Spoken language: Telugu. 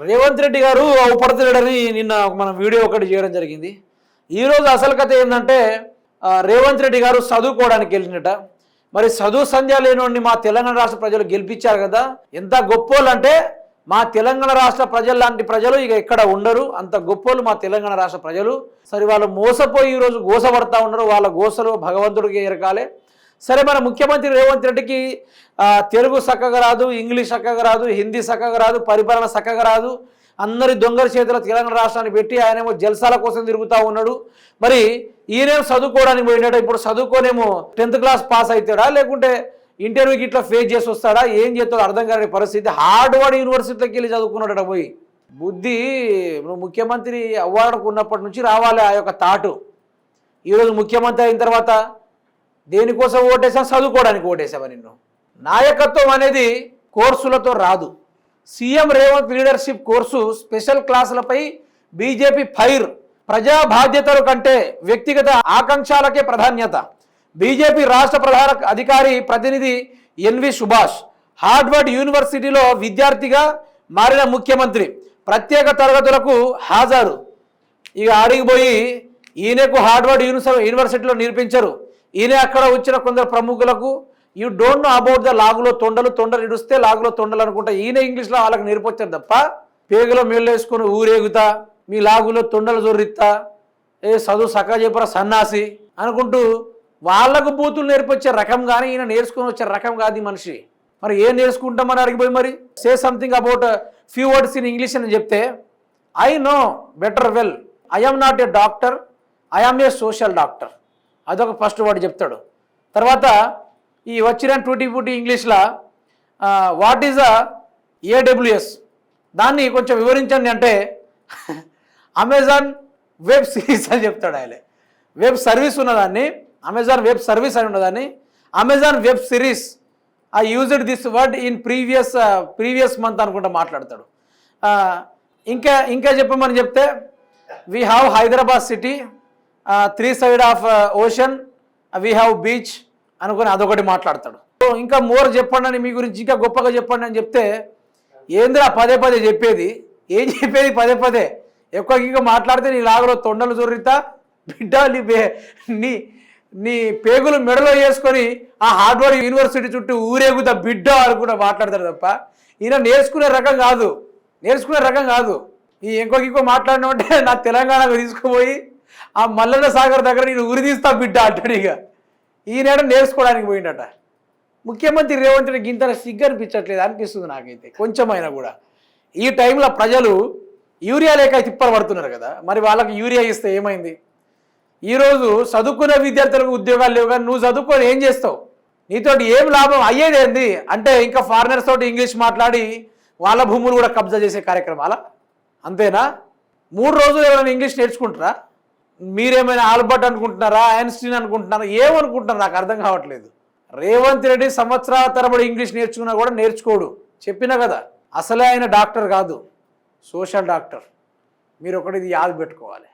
రేవంత్ రెడ్డి గారు అవుపడుతున్నాడని నిన్న మనం వీడియో ఒకటి చేయడం జరిగింది. ఈరోజు అసలు కథ ఏంటంటే రేవంత్ రెడ్డి గారు చదువుకోవడానికి వెళ్ళినట. మరి చదువు సంధ్య లేనోడిని మా తెలంగాణ రాష్ట్ర ప్రజలు గెలిపించారు కదా. ఎంత గొప్పోళ్ళు అంటే మా తెలంగాణ రాష్ట్ర ప్రజలు లాంటి ప్రజలు ఇక ఎక్కడ ఉండరు. అంత గొప్పోళ్ళు మా తెలంగాణ రాష్ట్ర ప్రజలు. సరే వాళ్ళు మోసపోయి ఈరోజు గోసపడతా ఉన్నారు. వాళ్ళ గోసలు భగవంతుడికి ఎరకాలే. సరే మన ముఖ్యమంత్రి రేవంత్ రెడ్డికి తెలుగు చక్కగా రాదు, ఇంగ్లీష్ చక్కగా రాదు, హిందీ చక్కగా రాదు, పరిపాలన చక్కగా రాదు. అందరి దొంగల చేతుల తెలంగాణ రాష్ట్రాన్ని పెట్టి ఆయనేమో జల్సాల కోసం తిరుగుతూ ఉన్నాడు. మరి ఈయనేమో చదువుకోవడానికి పోయినాడు. ఇప్పుడు చదువుకోనేమో 10th క్లాస్ పాస్ అవుతాడా, లేకుంటే ఇంటర్వ్యూకి ఇట్లా ఫేస్ చేసి వస్తాడా, ఏం చేస్తాడో అర్థం కాని పరిస్థితి. హార్డ్వర్డ్ యూనివర్సిటీలోకి వెళ్ళి చదువుకున్నాడట పోయి. బుద్ధి నువ్వు ముఖ్యమంత్రి అవ్వాలనుకున్నప్పటి నుంచి రావాలి ఆ యొక్క తాటు. ఈరోజు ముఖ్యమంత్రి అయిన తర్వాత దేనికోసం ఓటేసావు? చదువుకోవడానికి ఓటేసావా? నిన్ను నాయకత్వం అనేది కోర్సులతో రాదు. CM Revanth leadership course special క్లాసులపై బీజేపీ ఫైర్. ప్రజా బాధ్యతల కంటే వ్యక్తిగత ఆకాంక్షలకే ప్రాధాన్యత. బీజేపీ రాష్ట్ర ప్రధాన అధికారి ప్రతినిధి ఎన్వి సుభాష్ హార్వర్డ్ యూనివర్సిటీలో విద్యార్థిగా మారిన ముఖ్యమంత్రి ప్రత్యేక తరగతులకు హాజరు. ఇక ఆడిగిపోయి ఈయనకు హార్వర్డ్ యూనివర్సిటీలో నేర్పించరు. ఈయన అక్కడ వచ్చిన కొందరు ప్రముఖులకు you don't know about the లాగులో తొండలు ఇడుస్తే లాగులో తొండలు అనుకుంటా ఈయన ఇంగ్లీష్లో వాళ్ళకి నేర్పొచ్చారు తప్ప పేగులో మేళ్ళు వేసుకొని ఊరేగుతా మీ లాగులో తొండలు జొర్రిస్తా చదువు సకా చెప్పరా సన్నాసి అనుకుంటూ వాళ్ళకు బూతులు నేర్పొచ్చే రకం కానీ ఈయన నేర్చుకుని వచ్చే రకం కాదు ఈ మనిషి. మరి ఏం నేర్చుకుంటామని అడిగిపోయి మరి say something about few words in English అని చెప్తే I know better well I am not a doctor, I am a social doctor. అదొక ఫస్ట్ వర్డ్ చెప్తాడు. తర్వాత ఈ వచ్చిన టూటీ పూటీ ఇంగ్లీష్లో వాట్ ఈజ్ ఏడబ్ల్యూఎస్ దాన్ని కొంచెం వివరించండి అంటే అమెజాన్ వెబ్ సిరీస్ అని చెప్తాడు. ఆయన వెబ్ సర్వీస్ ఉన్నదాన్ని అమెజాన్ వెబ్ సర్వీస్ అని ఉన్నదాన్ని Amazon web series. I used this word in previous month అనుకుంటా మాట్లాడతాడు. ఇంకా చెప్పమని చెప్తే we have Hyderabad city, 3 side of ocean, we have beach అనుకుని అదొకటి మాట్లాడతాడు. ఇంకా మోర్ చెప్పండి అని మీ గురించి ఇంకా గొప్పగా చెప్పండి అని చెప్తే ఏంద్రా పదే చెప్పేది, ఏం చెప్పేది పదే ఎక్కువ మాట్లాడితే నీ లాగలో తొండలు జొర్రితా బిడ్డ నీ పేగులు మెడలో వేసుకొని ఆ హార్వర్డ్ యూనివర్సిటీ చుట్టూ ఊరేగుతా బిడ్డ అనుకుంటా మాట్లాడతాడు తప్ప ఈయన నేర్చుకునే రకం కాదు. ఈ ఇంకో మాట్లాడినామంటే నా తెలంగాణకు తీసుకుపోయి ఆ మల్లన్న సాగర్ దగ్గర నేను ఉరిదీస్తా బిడ్డ అంటాడు. ఇక ఈయన నేర్చుకోవడానికి పోయిందట. ముఖ్యమంత్రి రేవంత్ రెడ్డికి ఇంత సిగ్గు అనిపిస్తుంది నాకైతే కొంచెమైనా కూడా. ఈ టైంలో ప్రజలు యూరియా లేక తిప్పలు పడుతున్నారు కదా, మరి వాళ్ళకి యూరియా ఇస్తే ఏమైంది? ఈరోజు చదువుకునే విద్యార్థులకు ఉద్యోగాలు లేవు కానీ నువ్వు చదువుకొని ఏం చేస్తావు? నీతోటి ఏం లాభం అయ్యేది ఏంది అంటే ఇంకా ఫారినర్స్ తోటి ఇంగ్లీష్ మాట్లాడి వాళ్ళ భూములు కూడా కబ్జా చేసే కార్యక్రమాలా? అంతేనా? 3 రోజులు ఎవరైనా ఇంగ్లీష్ నేర్చుకుంటారా? మీరేమైనా ఆల్బర్ట్ అనుకుంటున్నారా, ఐన్స్టీన్ అనుకుంటున్నారా, ఏమనుకుంటున్నారా? నాకు అర్థం కావట్లేదు. రేవంత్ రెడ్డి సంవత్సరాల తరబడి ఇంగ్లీష్ నేర్చుకున్నా కూడా నేర్చుకోడు. చెప్పినా కదా అసలే ఆయన డాక్టర్ కాదు, సోషల్ డాక్టర్. మీరు ఒకటి ఇది యాద పెట్టుకోవాలి.